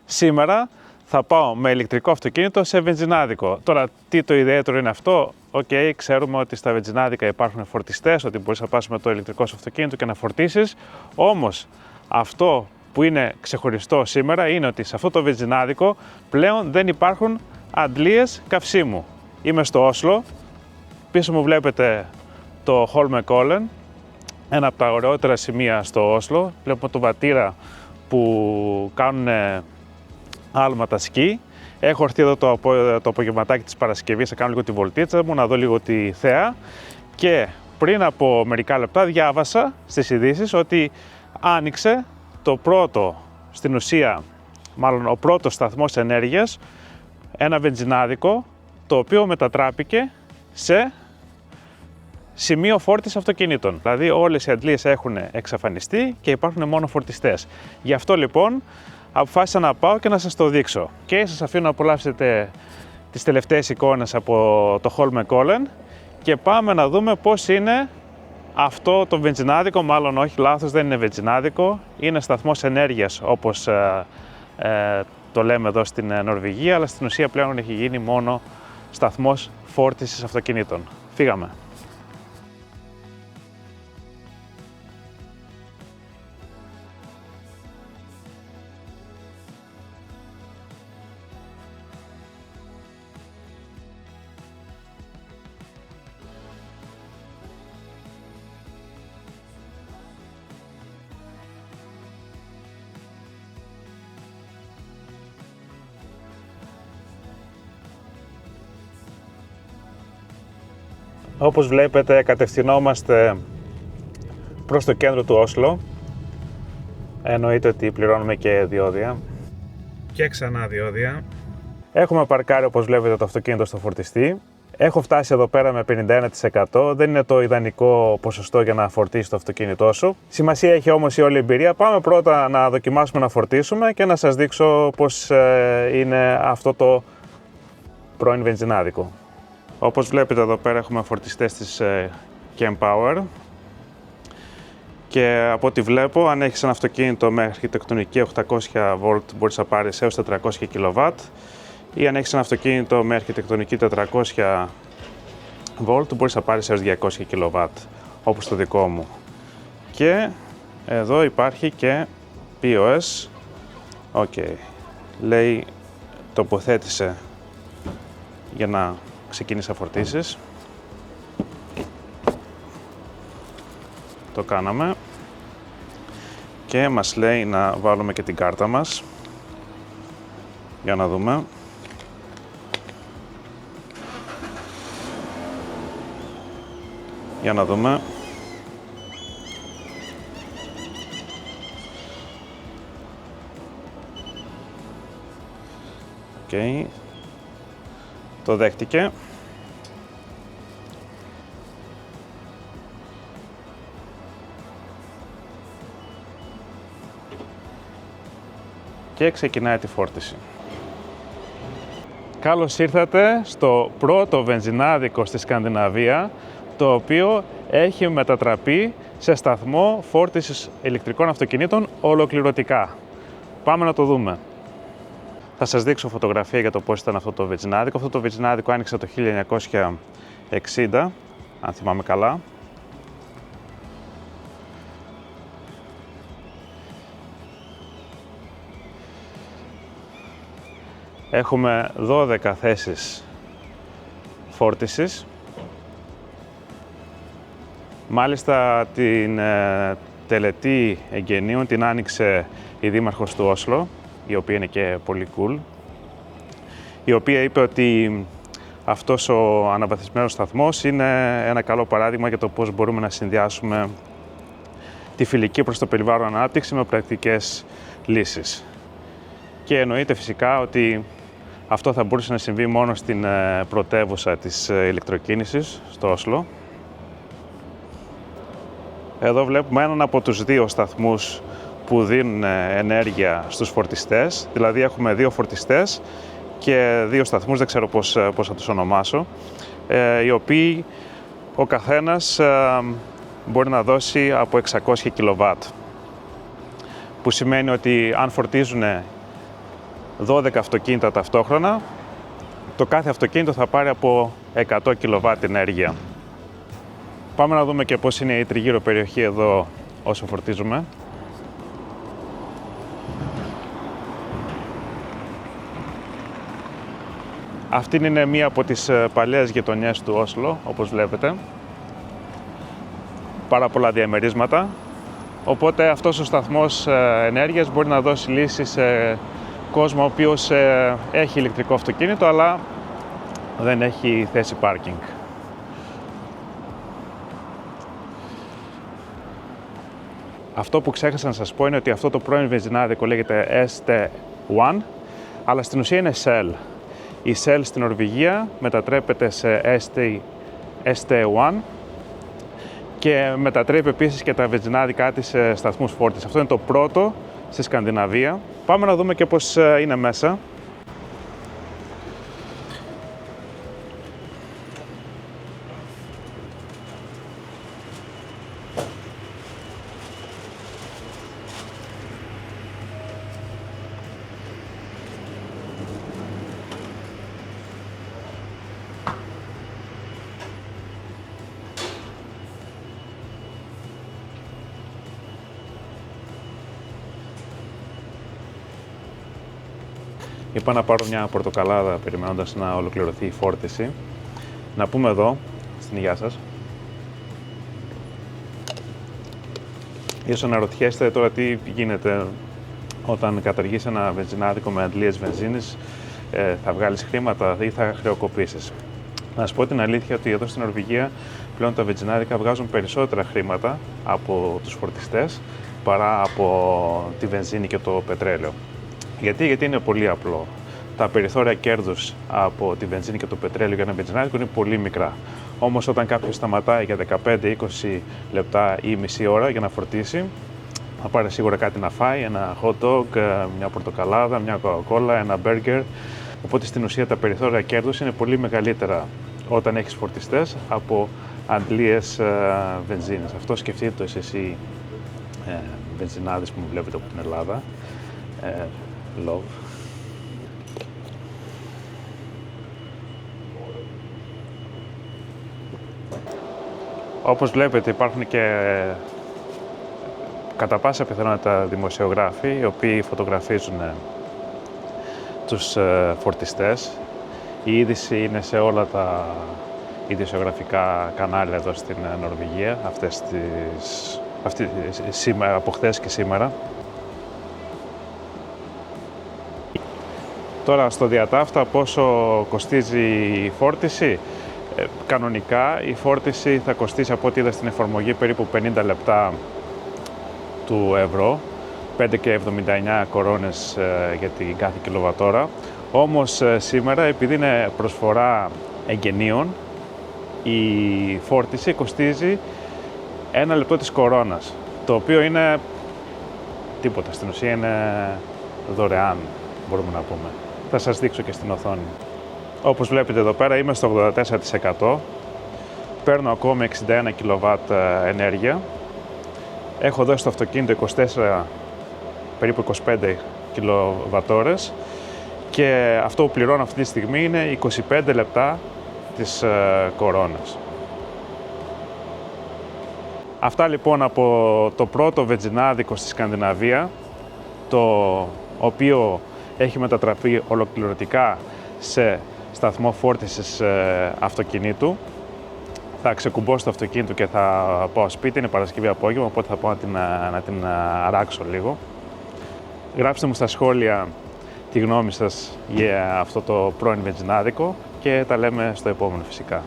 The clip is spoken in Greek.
Σήμερα θα πάω με ηλεκτρικό αυτοκίνητο σε βενζινάδικο. Τώρα, τι το ιδιαίτερο είναι αυτό? Ξέρουμε ότι στα βενζινάδικα υπάρχουν φορτιστές, ότι μπορείς να πας με το ηλεκτρικό σου αυτοκίνητο και να φορτίσεις. Όμως, αυτό που είναι ξεχωριστό σήμερα είναι ότι σε αυτό το βενζινάδικο πλέον δεν υπάρχουν αντλίες καυσίμου. Είμαι στο Όσλο, πίσω μου βλέπετε το Holmenkollen, ένα από τα ωραιότερα σημεία στο Όσλο. Βλέπουμε το βατήρα που κάνουν άλματα σκι. Έχω έρθει εδώ το απογευματάκι της Παρασκευής, θα κάνω λίγο τη βολτίτσα μου, να δω λίγο τη θέα. Και πριν από μερικά λεπτά διάβασα στις ειδήσεις ότι άνοιξε το πρώτο, στην ουσία, μάλλον ο πρώτος σταθμός ενέργειας, ένα βενζινάδικο, το οποίο μετατράπηκε σε σημείο φόρτισης αυτοκινήτων. Δηλαδή όλες οι αντλίες έχουν εξαφανιστεί και υπάρχουν μόνο φορτιστές. Γι' αυτό λοιπόν αποφάσισα να πάω και να σας το δείξω. Και σας αφήνω να απολαύσετε τις τελευταίες εικόνες από το Holmenkollen και πάμε να δούμε πώς είναι αυτό το βενζινάδικο. Μάλλον όχι, λάθος, δεν είναι βενζινάδικο, είναι σταθμός ενέργειας όπως το λέμε εδώ στην Νορβηγία, αλλά στην ουσία πλέον έχει γίνει μόνο σταθμός φόρτισης αυτοκινήτων. Φύγαμε. Όπως βλέπετε, κατευθυνόμαστε προς το κέντρο του Όσλο. Εννοείται ότι πληρώνουμε και διόδια. Και ξανά διόδια. Έχουμε παρκάρει, όπως βλέπετε, το αυτοκίνητο στο φορτιστή. Έχω φτάσει εδώ πέρα με 51%. Δεν είναι το ιδανικό ποσοστό για να φορτίσει το αυτοκίνητό σου. Σημασία έχει όμως η όλη εμπειρία. Πάμε πρώτα να δοκιμάσουμε να φορτίσουμε και να σας δείξω πώς είναι αυτό το πρώην βενζινάδικο. Όπως βλέπετε εδώ πέρα έχουμε φορτιστές της Kempower και από ό,τι βλέπω, αν έχεις ένα αυτοκίνητο με αρχιτεκτονική 800V μπορείς να πάρεις έως 400 kW ή αν έχεις ένα αυτοκίνητο με αρχιτεκτονική 400V μπορείς να πάρεις έως 200 kW, όπως το δικό μου. Και εδώ υπάρχει και POS. Λέει τοποθέτησε για να ξεκίνησε να φορτίσεις. Το κάναμε και μας λέει να βάλουμε και την κάρτα μας για να δούμε. Για να δούμε. Το δέχτηκε. Και ξεκινάει τη φόρτιση. Καλώς ήρθατε στο πρώτο βενζινάδικο στη Σκανδιναβία, το οποίο έχει μετατραπεί σε σταθμό φόρτισης ηλεκτρικών αυτοκινήτων ολοκληρωτικά. Πάμε να το δούμε. Θα σας δείξω φωτογραφία για το πώς ήταν αυτό το βενζινάδικο. Αυτό το βενζινάδικο άνοιξε το 1960, αν θυμάμαι καλά. Έχουμε 12 θέσεις φόρτισης. Μάλιστα την τελετή εγγενείων την άνοιξε η δήμαρχος του Όσλο, η οποία είναι και πολύ cool, η οποία είπε ότι αυτός ο αναβαθμισμένος σταθμός είναι ένα καλό παράδειγμα για το πώς μπορούμε να συνδυάσουμε τη φιλική προς το περιβάλλον ανάπτυξη με πρακτικές λύσεις. Και εννοείται φυσικά ότι αυτό θα μπορούσε να συμβεί μόνο στην πρωτεύουσα της ηλεκτροκίνησης, στο Όσλο. Εδώ βλέπουμε έναν από τους δύο σταθμούς που δίνουν ενέργεια στους φορτιστές. Δηλαδή έχουμε δύο φορτιστές και δύο σταθμούς, δεν ξέρω πώς θα τους ονομάσω, οι οποίοι ο καθένας μπορεί να δώσει από 600 kW. Που σημαίνει ότι αν φορτίζουν 12 αυτοκίνητα ταυτόχρονα. Το κάθε αυτοκίνητο θα πάρει από 100 κιλοβάτ ενέργεια. Πάμε να δούμε και πώς είναι η τριγύρω περιοχή εδώ όσο φορτίζουμε. Αυτή είναι μία από τις παλαιές γειτονιές του Όσλο, όπως βλέπετε. Πάρα πολλά διαμερίσματα. Οπότε αυτός ο σταθμός ενέργειας μπορεί να δώσει λύση σε κόσμο ο οποίος έχει ηλεκτρικό αυτοκίνητο, αλλά δεν έχει θέση πάρκινγκ. Αυτό που ξέχασα να σας πω είναι ότι αυτό το πρώην βενζινάδικο λέγεται ST1, αλλά στην ουσία είναι Shell. Η Shell στην Νορβηγία μετατρέπεται σε ST1 και μετατρέπει επίσης και τα βενζινάδικα της σε σταθμούς φόρτισης. Αυτό είναι το πρώτο στη Σκανδιναβία. Πάμε να δούμε και πώς είναι μέσα. Είπα να πάρω μια πορτοκαλάδα περιμένοντας να ολοκληρωθεί η φόρτιση. Να πούμε εδώ, στην υγεία σας. Ίσως αναρωτιέστε τώρα τι γίνεται όταν καταργείς ένα βενζινάδικο με αντλίες βενζίνης, θα βγάλεις χρήματα ή θα χρεοκοπήσεις. Να σας πω την αλήθεια ότι εδώ στην Νορβηγία πλέον τα βενζινάδικα βγάζουν περισσότερα χρήματα από τους φορτιστές παρά από τη βενζίνη και το πετρέλαιο. Γιατί είναι πολύ απλό. Τα περιθώρια κέρδους από τη βενζίνη και το πετρέλαιο για ένα βενζινάδικο είναι πολύ μικρά. Όμως όταν κάποιος σταματάει για 15-20 λεπτά ή μισή ώρα για να φορτίσει, θα πάρει σίγουρα κάτι να φάει, ένα hot dog, μια πορτοκαλάδα, μια κοκακόλα, ένα burger. Οπότε στην ουσία τα περιθώρια κέρδους είναι πολύ μεγαλύτερα όταν έχεις φορτιστές από αντλίες βενζίνης. Αυτό σκεφτείτε το εσείς οι βενζινάδες που μου βλέπετε από την Ελλάδα. Love. Όπως βλέπετε υπάρχουν και κατά πάσα πιθανότητα δημοσιογράφοι οι οποίοι φωτογραφίζουν τους φορτιστές. Η είδηση είναι σε όλα τα ειδησιογραφικά κανάλια εδώ στην Νορβηγία από χθες και σήμερα. Τώρα στο διατάφτα πόσο κοστίζει η φόρτιση. Κανονικά η φόρτιση θα κοστίσει από ό,τι είδα στην εφαρμογή περίπου 50 λεπτά του ευρώ, 5,79 κορώνες για την κάθε κιλοβατόρα. Όμως σήμερα, επειδή είναι προσφορά εγγενείων, η φόρτιση κοστίζει 1 λεπτό της κορώνας, το οποίο είναι τίποτα, στην ουσία είναι δωρεάν, μπορούμε να πούμε. Θα σας δείξω και στην οθόνη. Όπως βλέπετε εδώ πέρα είμαι στο 84%, παίρνω ακόμη 61 κιλοβάτ ενέργεια, έχω δώσει στο αυτοκίνητο 24, περίπου 25 κιλοβατόρες και αυτό που πληρώνω αυτή τη στιγμή είναι 25 λεπτά της κορώνας. Αυτά λοιπόν από το πρώτο βενζινάδικο στη Σκανδιναβία, το οποίο έχει μετατραπεί ολοκληρωτικά σε σταθμό φόρτισης αυτοκινήτου. Θα ξεκουμπώσω το αυτοκίνητο και θα πάω σπίτι, είναι Παρασκευή απόγευμα, οπότε θα πάω να την αράξω λίγο. Γράψτε μου στα σχόλια τη γνώμη σας για αυτό το πρώην βενζινάδικο και τα λέμε στο επόμενο φυσικά.